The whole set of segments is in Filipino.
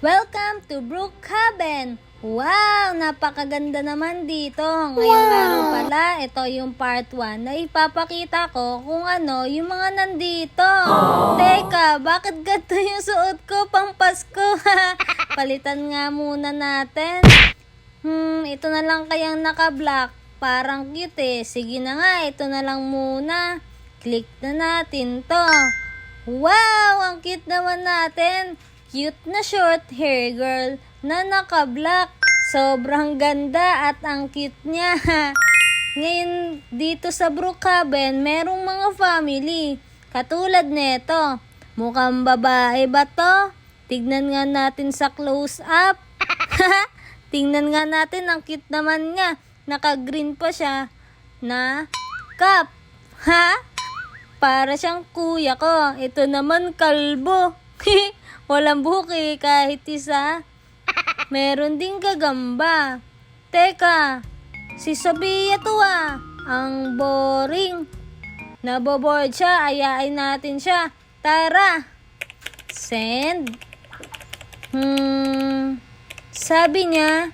Welcome to Brookhaven! Wow! Napakaganda naman dito. Ngayong araw pala, ito yung part 1 na ipapakita ko kung ano yung mga nandito. Teka, bakit ganito yung suot ko pang Pasko? Palitan nga muna natin. Ito na lang kayang naka-black. Parang cute eh. Sige na nga, ito na lang muna. Click na natin to. Wow! Ang cute naman natin. Cute na short hair girl na naka-black. Sobrang ganda at ang cute niya. Ngayon, dito sa Brookhaven, merong mga family. Katulad nito. Mukhang babae ba to? Tignan nga natin sa close-up. Tingnan nga natin, ang cute naman niya. Naka-green pa siya na cup. Ha? Para siyang kuya ko. Ito naman kalbo. Walang buki kahit isa. Meron ding gagamba. Teka, si Sophia to ah. Ang boring. Naboboard siya, ayain natin siya. Tara. Send. Sabi niya,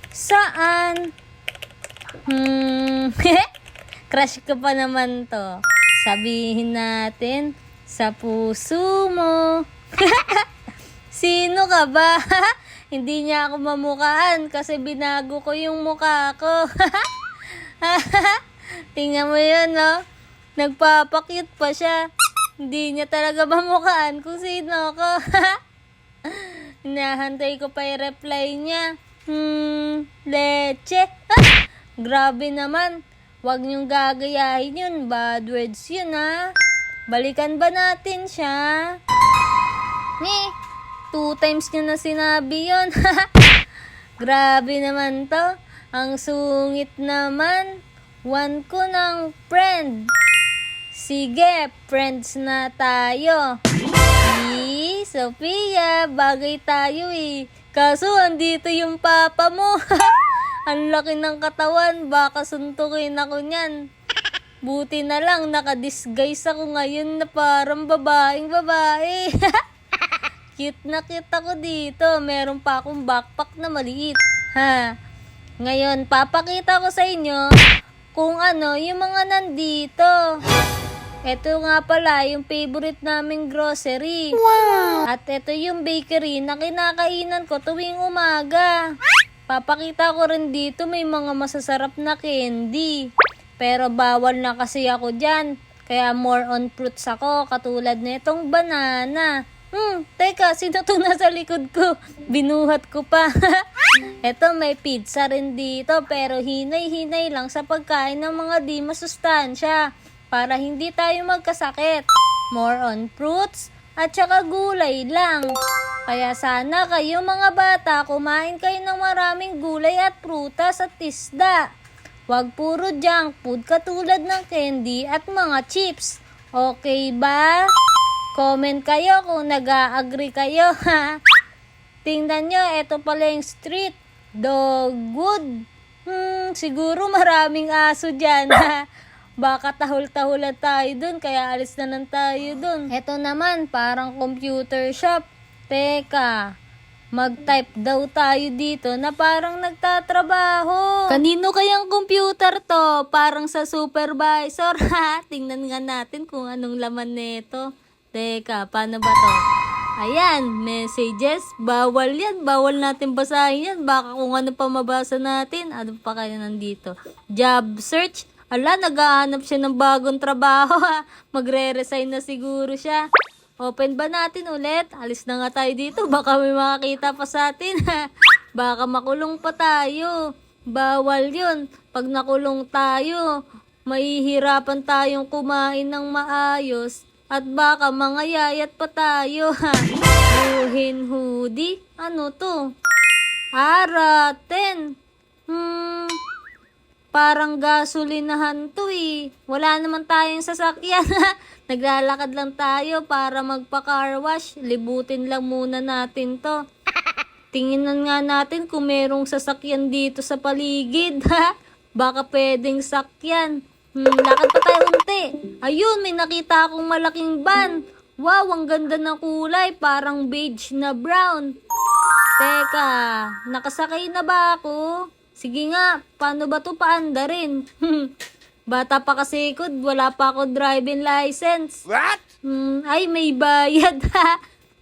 saan? Crush ko pa naman to. Sabihin natin, sa puso mo. Sino ka ba? Hindi niya ako mamukhaan kasi binago ko yung mukha ko. Tingnan mo yun, no? Nagpapakit pa siya. Hindi niya talaga mamukhaan kung sino ko. Hinahantay ko pa yung reply niya. Leche. Grabe naman. Huwag niyong gagayahin yun. Bad words yun, ha? Balikan ba natin siya? 2 times niya na sinabi yun. Grabe naman to. Ang sungit naman. 1 ko ng friend. Sige, friends na tayo. Sophia, bagay tayo eh. Kaso andito yung papa mo. Ang laki ng katawan, baka suntukin ako niyan. Buti na lang, nakadisguise ako ngayon na parang babaeng babae. Cute na cute ako dito. Meron pa akong backpack na maliit. Ha? Ngayon, papakita ko sa inyo kung ano yung mga nandito. Ito nga pala yung favorite naming grocery. Wow! At ito yung bakery na kinakainan ko tuwing umaga. Papakita ko rin dito may mga masasarap na candy. Pero bawal na kasi ako dyan. Kaya more on fruits ako, katulad nitong banana. Teka, sino to nasa likod ko? Binuhat ko pa. Eto, may pizza rin dito, pero hinay-hinay lang sa pagkain ng mga di masustansya para hindi tayo magkasakit. More on fruits at saka gulay lang. Kaya sana kayo mga bata, kumain kayo ng maraming gulay at prutas at isda. Huwag puro junk food katulad ng candy at mga chips. Okay ba? Comment kayo kung nag-a-agree kayo, ha? Tingnan nyo, eto pala yung street. Dogwood. Siguro maraming aso dyan, ha? Baka tahol-taholan tayo dun, kaya alis na lang tayo dun. Eto naman, parang computer shop. Teka, mag-type daw tayo dito na parang nagtatrabaho. Kanino kayang computer to? Parang sa supervisor, ha? Tingnan nga natin kung anong laman nito. Teka, paano ba to? Ayan, messages. Bawal yan. Bawal natin basahin yan. Baka kung ano pa mabasa natin. Ano pa kaya nandito? Job search. Ala, naghahanap siya ng bagong trabaho. Magre-resign na siguro siya. Open ba natin ulit? Alis na nga tayo dito. Baka may makakita pa sa atin. Baka makulong pa tayo. Bawal yun. Pag nakulong tayo, mahihirapan tayong kumain ng maayos. At baka mangayayat pa tayo, ha? Buhin hoodie? Ano to? Araten. Parang gasolinahan to eh. Wala naman tayong sasakyan, ha? Naglalakad lang tayo para magpa-car wash. Libutin lang muna natin to. Tingnan nga natin kung merong sasakyan dito sa paligid, ha? Baka pwedeng sakyan. Lakad pa tayo unti. Ayun, may nakita akong malaking van. Wow, ang ganda ng kulay. Parang beige na brown. Teka, nakasakay na ba ako? Sige nga, paano ba to paandarin? Bata pa kasi ko, wala pa ako driving license. What? Ay, may bayad ha.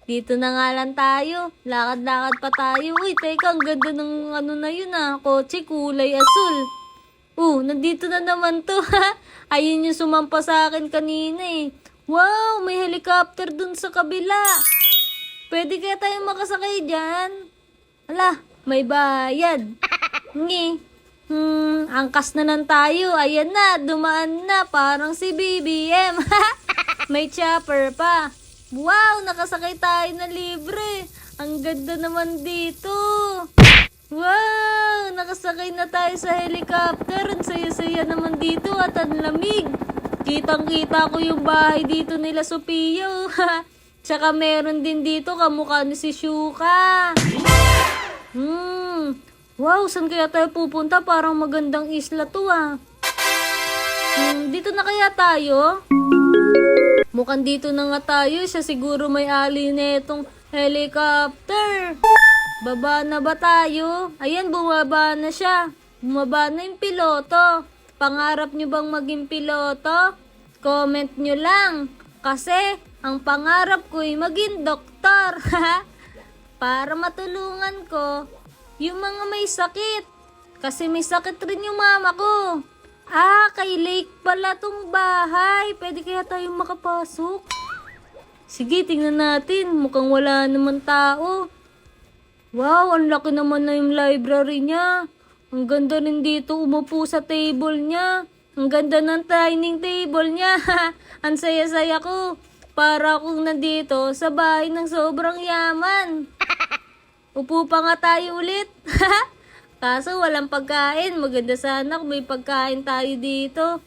Dito na nga lang tayo. Lakad-lakad pa tayo. Uy, teka, ang ganda ng ano na yun kotse, kulay asul. Nandito na naman to ha. Ayun yung sumampa sa akin kanina eh. Wow, may helicopter dun sa kabila. Pwede kaya tayo makasakay dyan? Ala, may bayad. Ngi. Angkas na lang tayo. Ayan na, dumaan na. Parang si BBM. May chopper pa. Wow, nakasakay tayo na libre. Ang ganda naman dito. Wow, nakasakay na tayo sa helicopter. Ang saya-saya naman dito at ang lamig. Kitang-kita ko yung bahay dito nila Sophia. Tsaka meron din dito kamukha ni si Shuka. Wow, saan kaya tayo pupunta? Parang magandang isla to Dito na kaya tayo? Mukhang dito na nga tayo. Siya siguro may ali na itong helicopter. Baba na ba tayo? Ayan, bumaba na siya. Bumaba na yung piloto. Pangarap nyo bang maging piloto? Comment nyo lang. Kasi ang pangarap ko ay maging doktor. Para matulungan ko yung mga may sakit. Kasi may sakit rin yung mama ko. Kay Lake pala tong bahay. Pwede kaya tayong makapasok? Sige, tingnan natin. Mukhang wala naman tao. Wow, ang laki naman na yung library niya. Ang ganda rin dito umupo sa table niya. Ang ganda ng dining table niya. Ang saya-saya ko. Para akong nandito sa bahay ng sobrang yaman. Upo pa nga tayo ulit. Kaso walang pagkain. Maganda sana kung may pagkain tayo dito.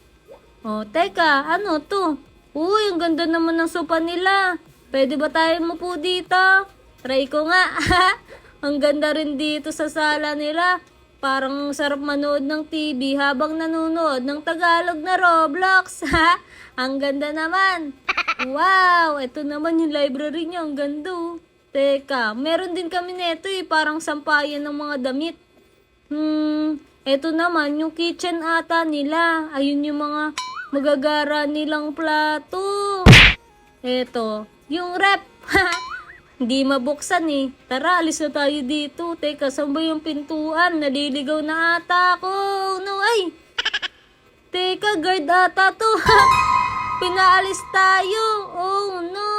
Teka, ano to? Uy, ang ganda naman ng sopa nila. Pwede ba tayo mupo dito? Try ko nga. Ang ganda rin dito sa sala nila. Parang sarap manood ng TV habang nanonood ng Tagalog na Roblox. Ang ganda naman. Wow, ito naman yung library niya. Ang ganda. Teka, meron din kami neto parang sampayan ng mga damit. Ito naman yung kitchen ata nila. Ayun yung mga magagara nilang plato. Ito, yung rep. Hindi mabuksan Tara, alis na tayo dito. Teka, saan ba yung pintuan? Naliligaw na ata ako. No, ay! Teka, guard ata to. Pinaalis tayo. Oh, no.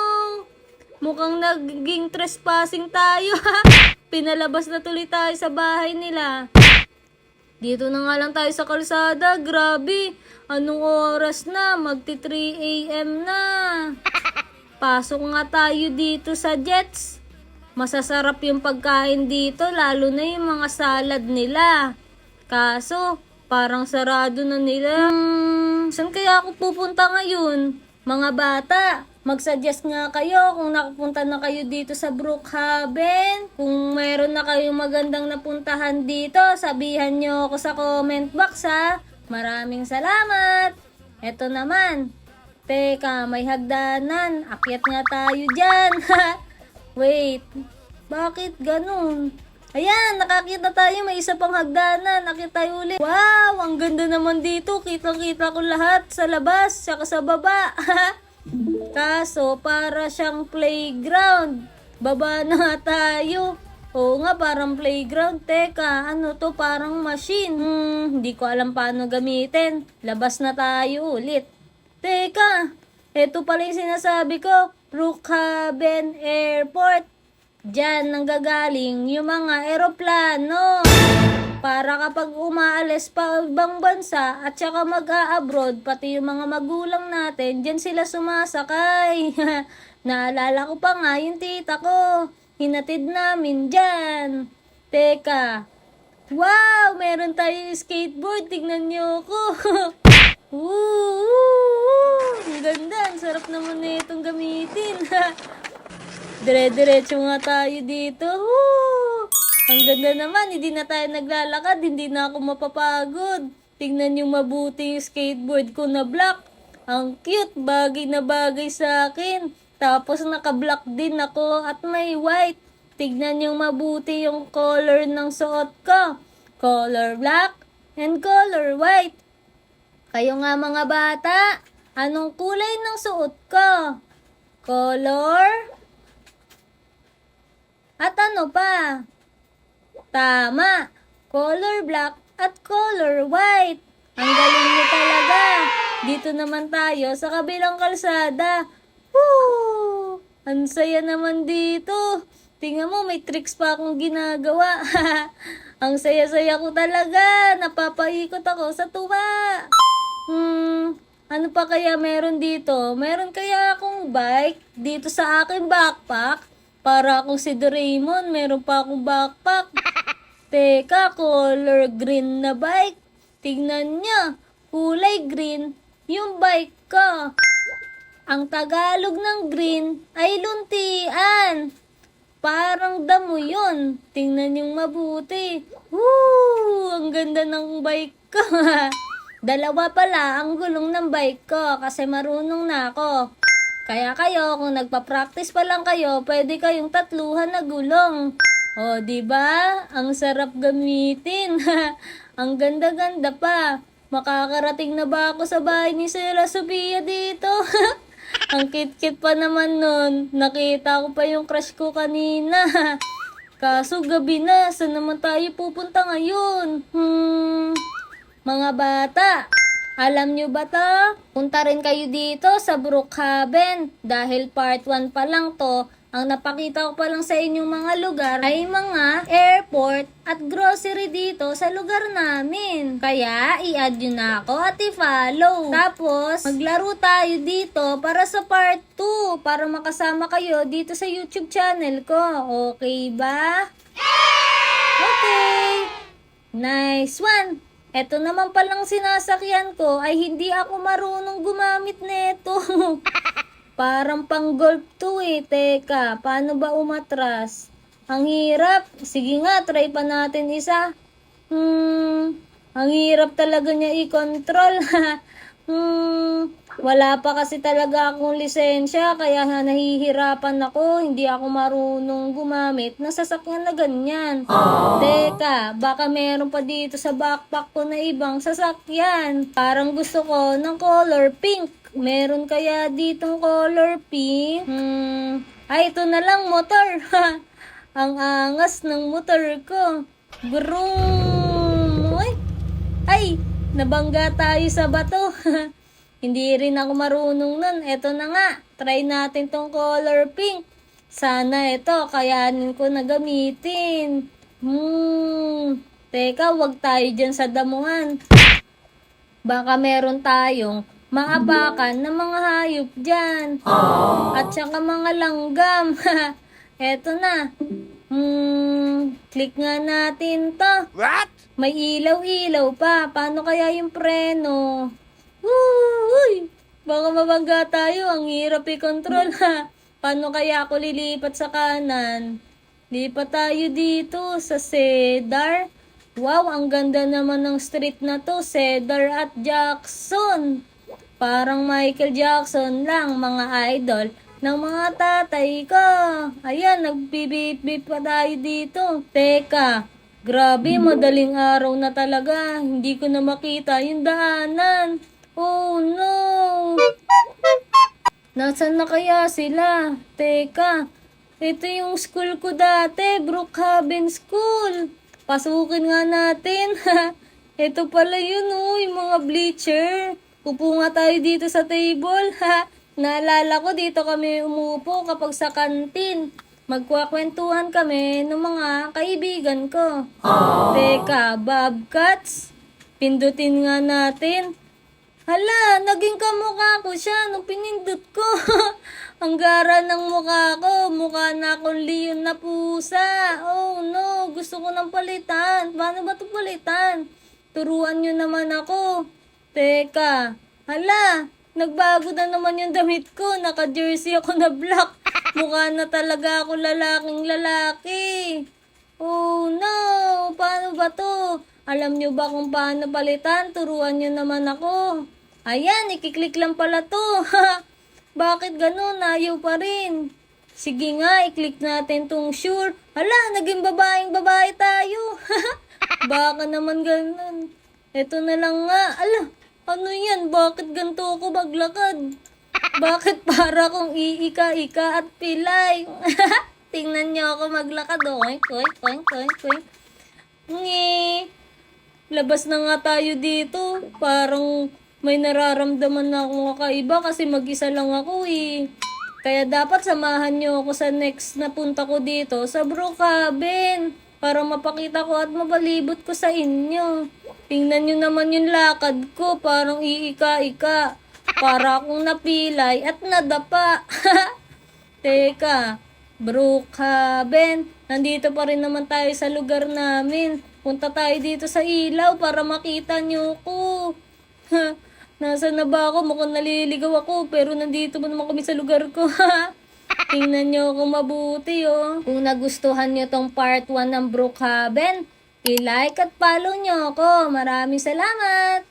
Mukhang naging trespassing tayo. Pinalabas na tuloy tayo sa bahay nila. Dito na nga lang tayo sa kalsada. Grabe. Anong oras na? Magti 3 AM na. Pasok nga tayo dito sa Jets. Masasarap yung pagkain dito, lalo na yung mga salad nila. Kaso, parang sarado na nila. Saan kaya ako pupunta ngayon? Mga bata, mag-suggest nga kayo kung nakapunta na kayo dito sa Brookhaven. Kung mayroon na kayong magandang napuntahan dito, sabihan nyo ako sa comment box Maraming salamat. Eto naman. Teka, may hagdanan. Akyat nga tayo dyan. Wait, bakit ganun? Ayan, nakakita tayo. May isa pang hagdanan. Akyat tayo ulit. Wow, ang ganda naman dito. Kitang-kita ko lahat sa labas, saka sa baba. Kaso, para siyang playground. Baba na tayo. Oo nga, parang playground. Teka, ano to? Parang machine. Hindi ko alam paano gamitin. Labas na tayo ulit. Teka, eto pala yung sinasabi ko, Brookhaven Airport. Diyan nanggagaling yung mga eroplano. Para kapag umaalis pa ibang bansa at saka mag-a-abroad, pati yung mga magulang natin, diyan sila sumasakay. Naalala ko pa nga yung tita ko. Hinatid namin diyan. Teka, wow, meron tayong skateboard. Tignan niyo ako. Ang ganda. Ang sarap naman na itong gamitin. Dire-diretso nga tayo dito. Ang ganda naman. Hindi na tayo naglalakad. Hindi na ako mapapagod. Tingnan yung mabuti yung skateboard ko na black. Ang cute. Bagay na bagay sa akin. Tapos naka-black din ako. At may white. tignan yung mabuti yung color ng suot ko. Color black and color white. Kayo nga mga bata, anong kulay ng suot ko? Color? At ano pa? Tama, color black at color white. Ang galing niyo talaga. Dito naman tayo sa kabilang kalsada. Woo! Ang saya naman dito. Tingnan mo, may tricks pa akong ginagawa. Ang saya-saya ko talaga. Napapaikot ako sa tuwa. Ano pa kaya meron dito? Meron kaya akong bike dito sa aking backpack? Para akong si Doraemon, meron pa akong backpack. Teka, color green na bike. Tignan niya, kulay green yung bike ko. Ang Tagalog ng green ay luntian. Parang damo yun. Tingnan yung mabuti. Woo! Ang ganda ng bike ko. Dalawa pala ang gulong ng bike ko kasi marunong na ako. Kaya kayo, kung nagpa-practice pa lang kayo, pwede kayong tatluhan na gulong. O, diba? Ang sarap gamitin. Ang ganda-ganda pa. Makakarating na ba ako sa bahay ni Sila Sophia dito? Ang cute-cute pa naman nun. Nakita ko pa yung crush ko kanina. Kaso gabi na. Saan naman tayo pupunta ngayon? Mga bata, alam nyo ba to? Punta rin kayo dito sa Brookhaven. Dahil part 1 pa lang to. Ang napakita ko pa lang sa inyong mga lugar ay mga airport at grocery dito sa lugar namin. Kaya, i-add nyo na ako at i-follow. Tapos, maglaro tayo dito para sa part 2. Para makasama kayo dito sa YouTube channel ko. Okay ba? Okay. Nice one. Eto naman palang sinasakyan ko ay hindi ako marunong gumamit neto. Parang pang golf to eh. Teka, paano ba umatras? Ang hirap. Sige nga, try pa natin isa. Ang hirap talaga niya i-control. Wala pa kasi talaga akong lisensya, kaya nahihirapan ako. Hindi ako marunong gumamit ng sasakyan na ganyan. Teka, baka meron pa dito sa backpack ko na ibang sasakyan. Parang gusto ko ng color pink. Meron kaya ditong color pink? Ay, ito na lang, motor. Ang angas ng motor ko. Vroom! Ay, nabangga tayo sa bato. Hindi rin ako marunong nun. Ito na nga, try natin tong color pink. Sana ito, kayanin ko na gamitin. Teka, wag tayo dyan sa damuhan. Baka meron tayong maapakan ng mga hayop dyan. At saka mga langgam. Eto na. Click nga natin to. What? May ilaw-ilaw pa. Paano kaya yung preno? Uy! Baka mabangga tayo. Ang hirap i-control ha. Paano kaya ako lilipat sa kanan? Lipat tayo dito sa Cedar. Wow, ang ganda naman ng street na to. Cedar at Jackson. Parang Michael Jackson lang, mga idol ng mga tatay ko. Ayan, nagbibip-bip pa tayo dito. Teka, grabe, madaling araw na talaga. Hindi ko na makita yung daanan. Oh no! Nasaan na kaya sila? Teka, ito yung school ko dati, Brookhaven School. Pasukin nga natin. Ito pala yun, yung mga bleacher. Upo nga tayo dito sa table, ha? Naalala ko dito kami umupo kapag sa kantin. Magkwakwentuhan kami ng mga kaibigan ko. Teka, Bobcats? Pindutin nga natin. Hala, naging kamukha ko siya nung pinindot ko. Ang gara ng mukha ko. Mukha na akong leon na pusa. Oh no, gusto ko ng palitan. Paano ba ito palitan? Turuan nyo naman ako. Teka, hala, nagbago na naman yung damit ko. Naka-jersey ako na black. Mukha na talaga ako lalaking lalaki. Oh no, paano ba to? Alam nyo ba kung paano palitan? Turuan nyo naman ako. Ayan, ikiklik lang pala to. Bakit ganun? Ayaw pa rin. Sige nga, i-click natin tong sure. Hala, naging babaeng babae tayo. Baka naman ganun. Eto na lang nga. Ala, ano yan? Bakit ganito ako maglakad? Bakit para kong iika-ika at pilay? Tingnan niyo ako maglakad. Oink, oink, oink, oink, oink. Ngi. Labas na nga tayo dito. Parang may nararamdaman na akong kakaiba kasi mag-isa lang ako eh. Kaya dapat samahan niyo ako sa next na punta ko dito sa Brookhaven para mapakita ko at mapalibot ko sa inyo. Tingnan niyo naman yung lakad ko, parang iika-ika. Para akong napilay at nadapa. Teka, Brookhaven, nandito pa rin naman tayo sa lugar namin. Punta tayo dito sa ilaw para makita niyo ko. Nasaan na ba ako? Mukhang naliligaw ako pero nandito pa naman kami sa lugar ko. Tingnan niyo ako mabuti oh. Kung nagustuhan niyo tong part 1 ng Brookhaven, i-like at follow niyo ako. Maraming salamat!